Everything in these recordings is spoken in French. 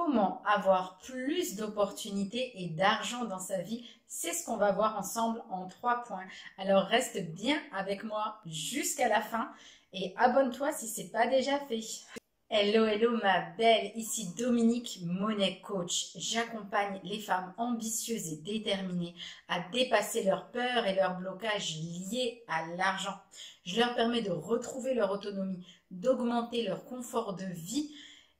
Comment avoir plus d'opportunités et d'argent dans sa vie? C'est ce qu'on va voir ensemble en 3 points. Alors reste bien avec moi jusqu'à la fin et abonne-toi si ce n'est pas déjà fait. Hello, hello ma belle, ici Dominique Monet Coach. J'accompagne les femmes ambitieuses et déterminées à dépasser leurs peurs et leurs blocages liés à l'argent. Je leur permets de retrouver leur autonomie, d'augmenter leur confort de vie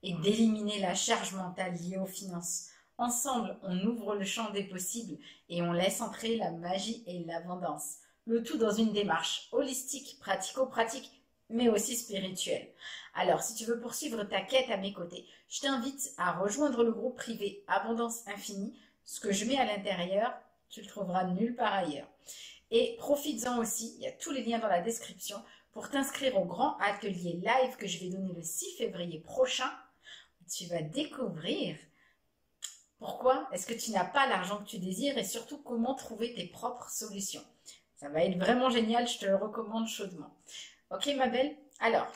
et d'éliminer la charge mentale liée aux finances. Ensemble, on ouvre le champ des possibles et on laisse entrer la magie et l'abondance. Le tout dans une démarche holistique, pratico-pratique, mais aussi spirituelle. Alors, si tu veux poursuivre ta quête à mes côtés, je t'invite à rejoindre le groupe privé Abondance Infinie. Ce que je mets à l'intérieur, tu le trouveras nulle part ailleurs. Et profites-en aussi, il y a tous les liens dans la description pour t'inscrire au grand atelier live que je vais donner le 6 février prochain. Tu vas découvrir pourquoi est-ce que tu n'as pas l'argent que tu désires et surtout comment trouver tes propres solutions. Ça va être vraiment génial, je te le recommande chaudement. Ok ma belle? Alors,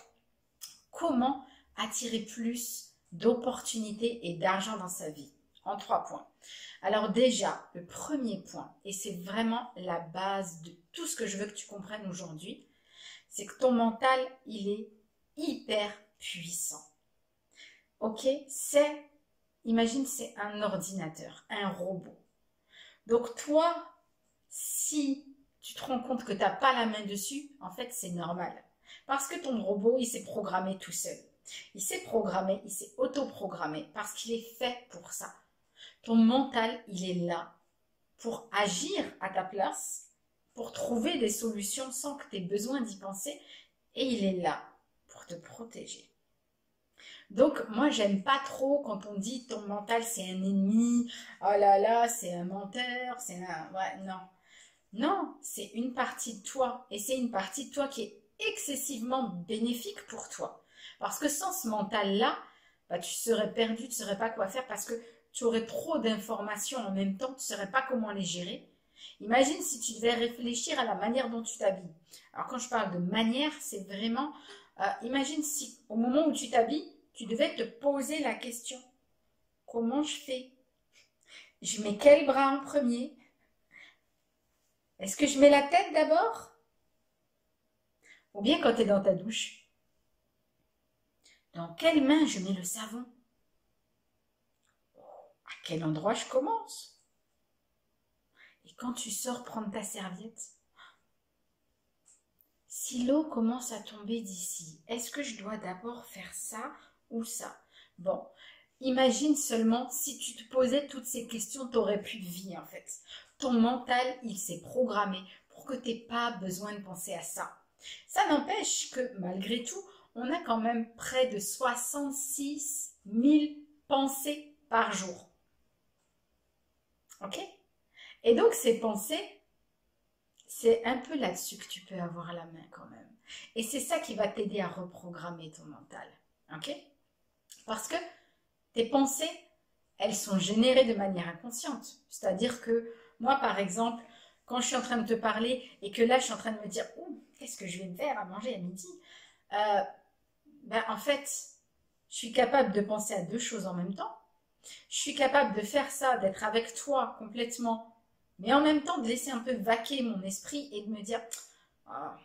comment attirer plus d'opportunités et d'argent dans sa vie? En 3 points. Alors déjà, le premier point, et c'est vraiment la base de tout ce que je veux que tu comprennes aujourd'hui, c'est que ton mental, il est hyper puissant. Ok? Imagine, c'est un ordinateur, un robot. Donc toi, si tu te rends compte que tu n'as pas la main dessus, en fait, c'est normal. Parce que ton robot, il s'est programmé tout seul. Il s'est programmé, il s'est autoprogrammé parce qu'il est fait pour ça. Ton mental, il est là pour agir à ta place, pour trouver des solutions sans que tu aies besoin d'y penser. Et il est là pour te protéger. Donc, moi, j'aime pas trop quand on dit ton mental, c'est un ennemi. Oh là là, c'est un menteur, c'est un... Ouais, non. Non, c'est une partie de toi. Et c'est une partie de toi qui est excessivement bénéfique pour toi. Parce que sans ce mental-là, bah, tu serais perdu, tu ne saurais pas quoi faire parce que tu aurais trop d'informations en même temps, tu ne saurais pas comment les gérer. Imagine si tu devais réfléchir à la manière dont tu t'habilles. Alors quand je parle de manière, c'est vraiment... imagine si au moment où tu t'habilles, tu devais te poser la question. Comment je fais? Je mets quel bras en premier? Est-ce que je mets la tête d'abord? Ou bien quand tu es dans ta douche, dans quelle main je mets le savon? À quel endroit je commence? Et quand tu sors prendre ta serviette, si l'eau commence à tomber d'ici, est-ce que je dois d'abord faire ça ou ça? Bon, imagine seulement si tu te posais toutes ces questions, tu n'aurais plus de vie en fait. Ton mental, il s'est programmé pour que tu n'aies pas besoin de penser à ça. Ça n'empêche que malgré tout, on a quand même près de 66 000 pensées par jour. Ok? Et donc ces pensées, c'est un peu là-dessus que tu peux avoir la main quand même. Et c'est ça qui va t'aider à reprogrammer ton mental. Ok? Parce que tes pensées, elles sont générées de manière inconsciente. C'est-à-dire que moi, par exemple, quand je suis en train de te parler et que là, je suis en train de me dire « Ouh, qu'est-ce que je vais me faire à manger à midi ?» en fait, je suis capable de penser à 2 choses en même temps. Je suis capable de faire ça, d'être avec toi complètement, mais en même temps de laisser un peu vaquer mon esprit et de me dire ah,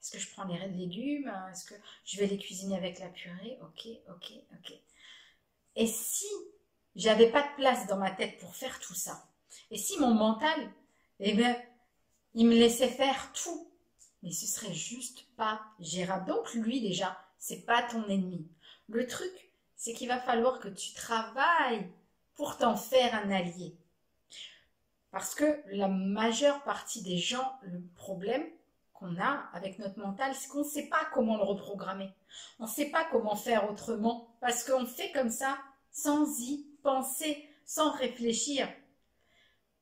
est-ce que je prends les légumes? Est-ce que je vais les cuisiner avec la purée? Ok, ok, ok. Et si j'avais pas de place dans ma tête pour faire tout ça, et si mon mental, eh ben, il me laissait faire tout, mais ce serait juste pas gérable. Donc lui déjà, c'est pas ton ennemi. Le truc, c'est qu'il va falloir que tu travailles pour t'en faire un allié. Parce que la majeure partie des gens, le problème qu'on a avec notre mental, c'est qu'on ne sait pas comment le reprogrammer. On ne sait pas comment faire autrement parce qu'on fait comme ça sans y penser, sans réfléchir.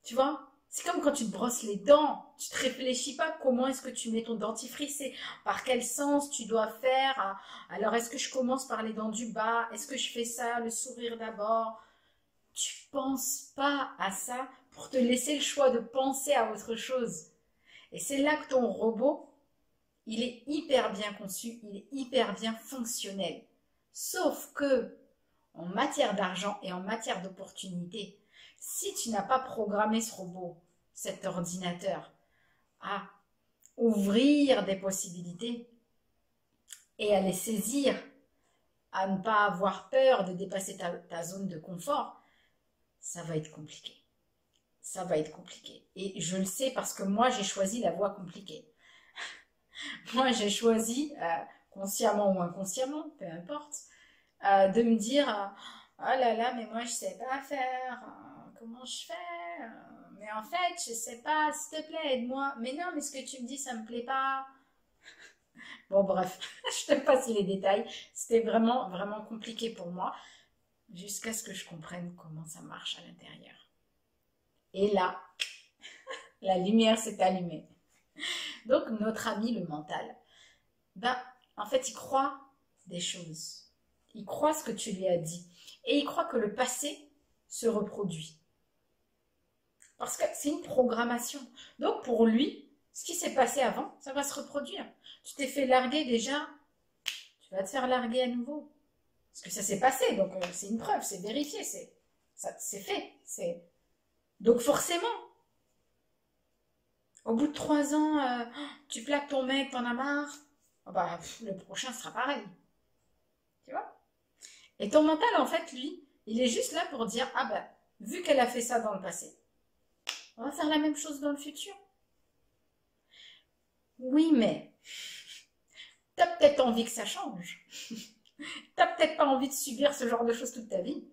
Tu vois? C'est comme quand tu te brosses les dents, tu ne te réfléchis pas comment est-ce que tu mets ton dentifrice, par quel sens tu dois faire. Alors est-ce que je commence par les dents du bas? Est-ce que je fais ça, le sourire d'abord? Tu penses pas à ça pour te laisser le choix de penser à autre chose. Et c'est là que ton robot, il est hyper bien conçu, il est hyper bien fonctionnel. Sauf que en matière d'argent et en matière d'opportunité, si tu n'as pas programmé ce robot, cet ordinateur, à ouvrir des possibilités et à les saisir, à ne pas avoir peur de dépasser ta zone de confort, ça va être compliqué. Ça va être compliqué. Et je le sais parce que moi, j'ai choisi la voie compliquée. Moi, j'ai choisi, consciemment ou inconsciemment, peu importe, de me dire, oh là là, mais moi, je sais pas faire. Comment je fais? Mais en fait, je sais pas, s'il te plaît, aide-moi. Mais non, mais ce que tu me dis, ça me plaît pas. Bon, bref, je te passe les détails. C'était vraiment, vraiment compliqué pour moi, jusqu'à ce que je comprenne comment ça marche à l'intérieur. Et là, la lumière s'est allumée. Donc, notre ami le mental, ben, en fait, il croit des choses. Il croit ce que tu lui as dit. Et il croit que le passé se reproduit. Parce que c'est une programmation. Donc, pour lui, ce qui s'est passé avant, ça va se reproduire. Tu t'es fait larguer déjà, tu vas te faire larguer à nouveau. Parce que ça s'est passé, donc c'est une preuve, c'est vérifié, c'est fait. Donc forcément, au bout de 3 ans, tu plaques ton mec, t'en as marre, oh bah, le prochain sera pareil. Tu vois? Et ton mental, en fait, lui, il est juste là pour dire, ah bah, vu qu'elle a fait ça dans le passé, on va faire la même chose dans le futur. Oui, mais t'as peut-être envie que ça change. T'as peut-être pas envie de subir ce genre de choses toute ta vie.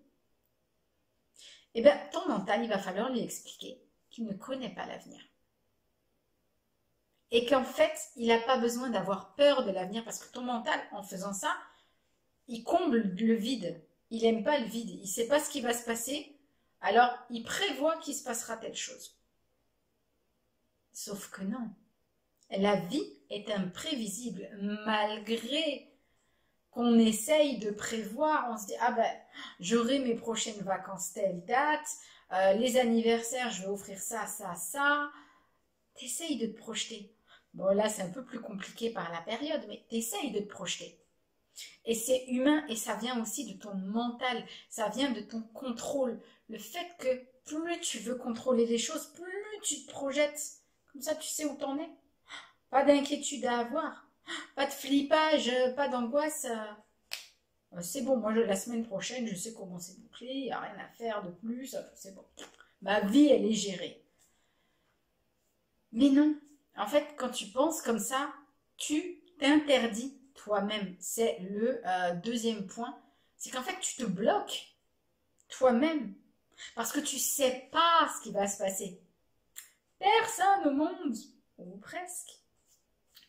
Eh bien, ton mental, il va falloir lui expliquer qu'il ne connaît pas l'avenir. Et qu'en fait, il n'a pas besoin d'avoir peur de l'avenir parce que ton mental, en faisant ça, il comble le vide. Il n'aime pas le vide. Il ne sait pas ce qui va se passer. Alors, il prévoit qu'il se passera telle chose. Sauf que non. La vie est imprévisible. Malgré qu'on essaye de prévoir, on se dit, ah ben, j'aurai mes prochaines vacances telle date, les anniversaires, je vais offrir ça, ça, ça. T'essayes de te projeter. Bon, là, c'est un peu plus compliqué par la période, mais t'essayes de te projeter. Et c'est humain et ça vient aussi de ton mental, ça vient de ton contrôle. Le fait que plus tu veux contrôler les choses, plus tu te projettes. Comme ça, tu sais où t'en es. Pas d'inquiétude à avoir, pas de flippage, pas d'angoisse. C'est bon, moi, la semaine prochaine, je sais comment c'est bouclé, il n'y a rien à faire de plus, c'est bon. Ma vie, elle est gérée. Mais non, en fait, quand tu penses comme ça, tu t'interdis toi-même. C'est le deuxième point. C'est qu'en fait, tu te bloques toi-même. Parce que tu ne sais pas ce qui va se passer. Personne au monde, ou presque,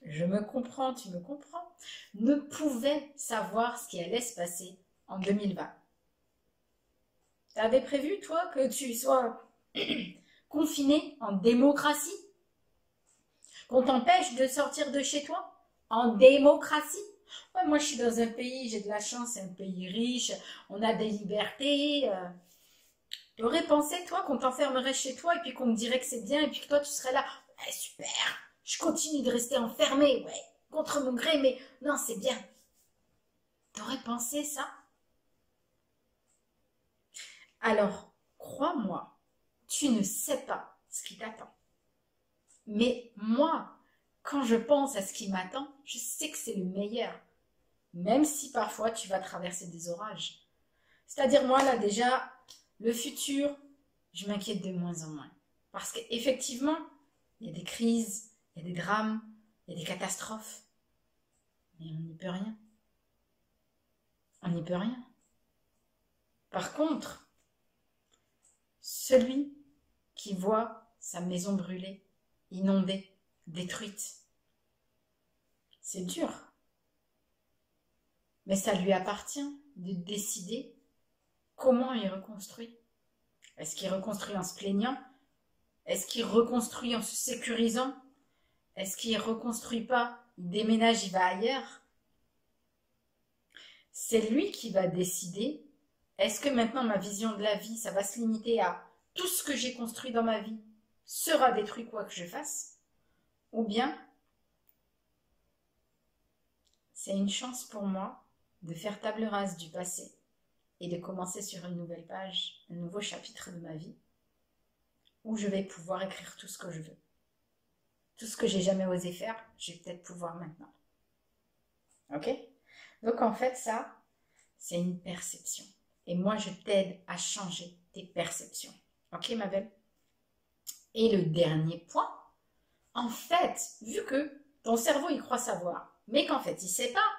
je me comprends, tu me comprends, ne pouvait savoir ce qui allait se passer en 2020. Tu avais prévu, toi, que tu sois confiné en démocratie? Qu'on t'empêche de sortir de chez toi? En démocratie? Ouais, moi, je suis dans un pays, j'ai de la chance, c'est un pays riche, on a des libertés. Tu aurais pensé, toi, qu'on t'enfermerait chez toi et puis qu'on te dirait que c'est bien et puis que toi, tu serais là. Ouais, super, je continue de rester enfermée, ouais, contre mon gré, mais non, c'est bien. T'aurais pensé ça? Alors, crois-moi, tu ne sais pas ce qui t'attend. Mais moi, quand je pense à ce qui m'attend, je sais que c'est le meilleur. Même si parfois tu vas traverser des orages. C'est-à-dire moi là déjà, le futur, je m'inquiète de moins en moins. Parce qu'effectivement, il y a des crises, il y a des drames, il y a des catastrophes. Mais on n'y peut rien. On n'y peut rien. Par contre, celui qui voit sa maison brûlée, inondée, détruite, c'est dur. Mais ça lui appartient de décider comment il reconstruit. Est-ce qu'il reconstruit en se plaignant? Est-ce qu'il reconstruit en se sécurisant? Est-ce qu'il ne reconstruit pas? Il déménage, il va ailleurs? C'est lui qui va décider. Est-ce que maintenant ma vision de la vie, ça va se limiter à tout ce que j'ai construit dans ma vie sera détruit quoi que je fasse? Ou bien, c'est une chance pour moi de faire table rase du passé et de commencer sur une nouvelle page, un nouveau chapitre de ma vie, où je vais pouvoir écrire tout ce que je veux. Tout ce que j'ai jamais osé faire, je vais peut-être pouvoir maintenant. Ok? Donc en fait, ça, c'est une perception. Et moi, je t'aide à changer tes perceptions. Ok, ma belle? Et le dernier point, en fait, vu que ton cerveau, il croit savoir, mais qu'en fait, il ne sait pas,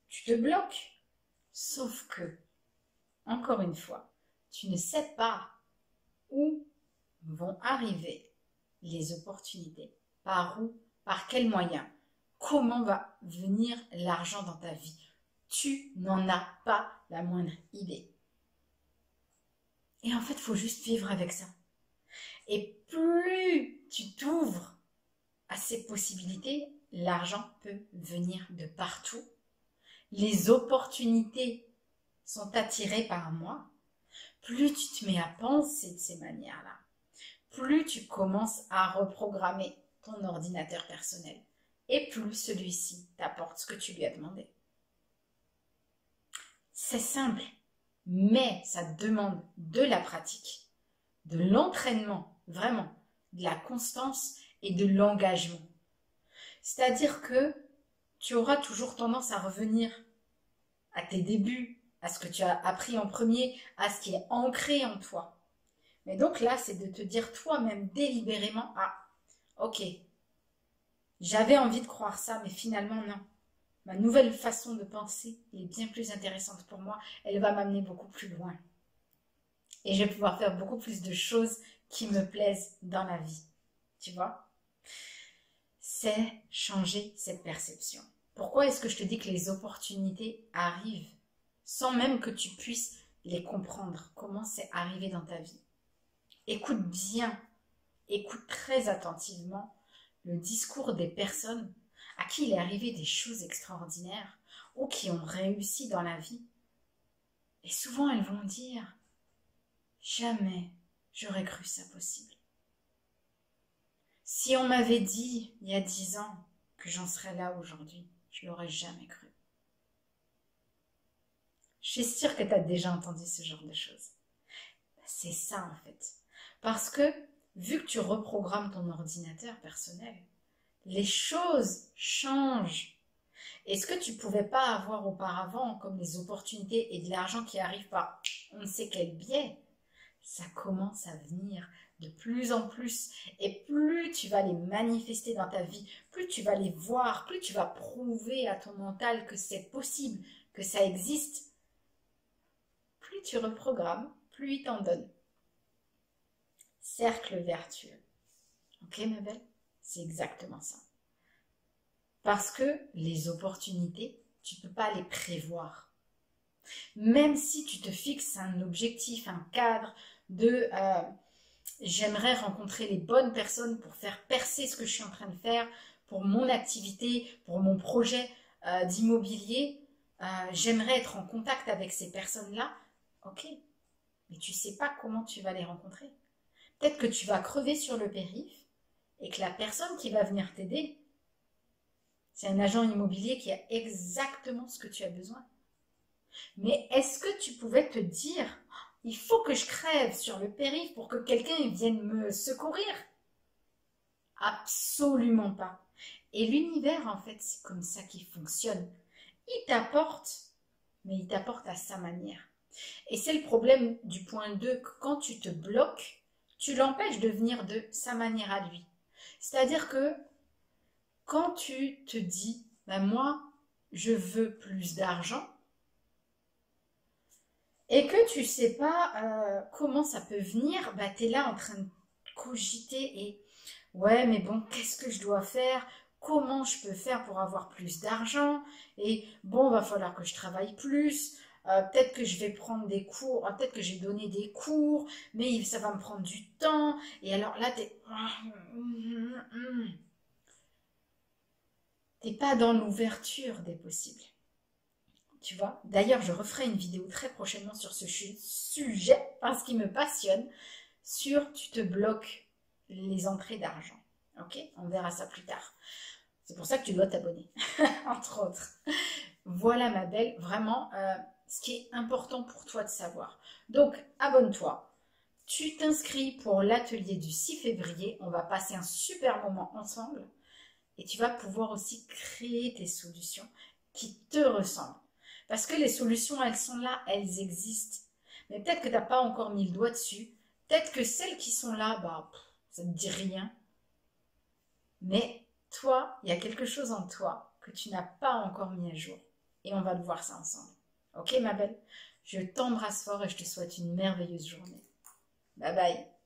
tu te bloques. Sauf que, encore une fois, tu ne sais pas où vont arriver les opportunités, par où, par quels moyens, comment va venir l'argent dans ta vie. Tu n'en as pas la moindre idée. Et en fait, il faut juste vivre avec ça. Et plus tu t'ouvres à ces possibilités, l'argent peut venir de partout. Les opportunités sont attirées par moi. Plus tu te mets à penser de ces manières-là, plus tu commences à reprogrammer ton ordinateur personnel et plus celui-ci t'apporte ce que tu lui as demandé. C'est simple, mais ça demande de la pratique, de l'entraînement, vraiment, de la constance et de l'engagement. C'est-à-dire que tu auras toujours tendance à revenir à tes débuts, à ce que tu as appris en premier, à ce qui est ancré en toi. Mais donc là, c'est de te dire toi-même délibérément, ah, ok, j'avais envie de croire ça, mais finalement non. Ma nouvelle façon de penser est bien plus intéressante pour moi. Elle va m'amener beaucoup plus loin. Et je vais pouvoir faire beaucoup plus de choses qui me plaisent dans la vie. Tu vois? C'est changer cette perception. Pourquoi est-ce que je te dis que les opportunités arrivent sans même que tu puisses les comprendre? Comment c'est arrivé dans ta vie? Écoute bien, écoute très attentivement le discours des personnes à qui il est arrivé des choses extraordinaires ou qui ont réussi dans la vie. Et souvent elles vont dire « Jamais j'aurais cru ça possible. Si on m'avait dit il y a 10 ans que j'en serais là aujourd'hui, je l'aurais jamais cru. » Je suis sûre que tu as déjà entendu ce genre de choses. C'est ça en fait. Parce que vu que tu reprogrammes ton ordinateur personnel, les choses changent. Et ce que tu ne pouvais pas avoir auparavant, comme les opportunités et de l'argent qui arrivent par on ne sait quel biais, ça commence à venir de plus en plus. Et plus tu vas les manifester dans ta vie, plus tu vas les voir, plus tu vas prouver à ton mental que c'est possible, que ça existe, plus tu reprogrammes, plus il t'en donne. Cercle vertueux. Ok, ma belle? C'est exactement ça. Parce que les opportunités, tu ne peux pas les prévoir. Même si tu te fixes un objectif, un cadre de j'aimerais rencontrer les bonnes personnes pour faire percer ce que je suis en train de faire, pour mon activité, pour mon projet d'immobilier, j'aimerais être en contact avec ces personnes-là. Ok, mais tu ne sais pas comment tu vas les rencontrer. Peut-être que tu vas crever sur le périph' et que la personne qui va venir t'aider, c'est un agent immobilier qui a exactement ce que tu as besoin. Mais est-ce que tu pouvais te dire, il faut que je crève sur le périph' pour que quelqu'un vienne me secourir? Absolument pas. Et l'univers, en fait, c'est comme ça qu'il fonctionne. Il t'apporte, mais il t'apporte à sa manière. Et c'est le problème du point 2, que quand tu te bloques, tu l'empêches de venir de sa manière à lui. C'est-à-dire que quand tu te dis, ben moi, je veux plus d'argent, et que tu ne sais pas comment ça peut venir, ben tu es là en train de cogiter et ouais, mais bon, qu'est-ce que je dois faire? Comment je peux faire pour avoir plus d'argent? Et bon, va falloir que je travaille plus. Peut-être que je vais prendre des cours, peut-être que j'ai donné des cours, mais ça va me prendre du temps. Et alors là, t'es pas dans l'ouverture des possibles. Tu vois? D'ailleurs, je referai une vidéo très prochainement sur ce sujet, parce qu'il me passionne, sur tu te bloques les entrées d'argent. Ok? On verra ça plus tard. C'est pour ça que tu dois t'abonner, entre autres. Voilà ma belle, vraiment, ce qui est important pour toi de savoir. Donc, abonne-toi. Tu t'inscris pour l'atelier du 6 février. On va passer un super moment ensemble. Et tu vas pouvoir aussi créer tes solutions qui te ressemblent. Parce que les solutions, elles sont là, elles existent. Mais peut-être que tu n'as pas encore mis le doigt dessus. Peut-être que celles qui sont là, bah, ça ne te dit rien. Mais toi, il y a quelque chose en toi que tu n'as pas encore mis à jour. Et on va le voir ça ensemble. Ok, ma belle? Je t'embrasse fort et je te souhaite une merveilleuse journée. Bye bye.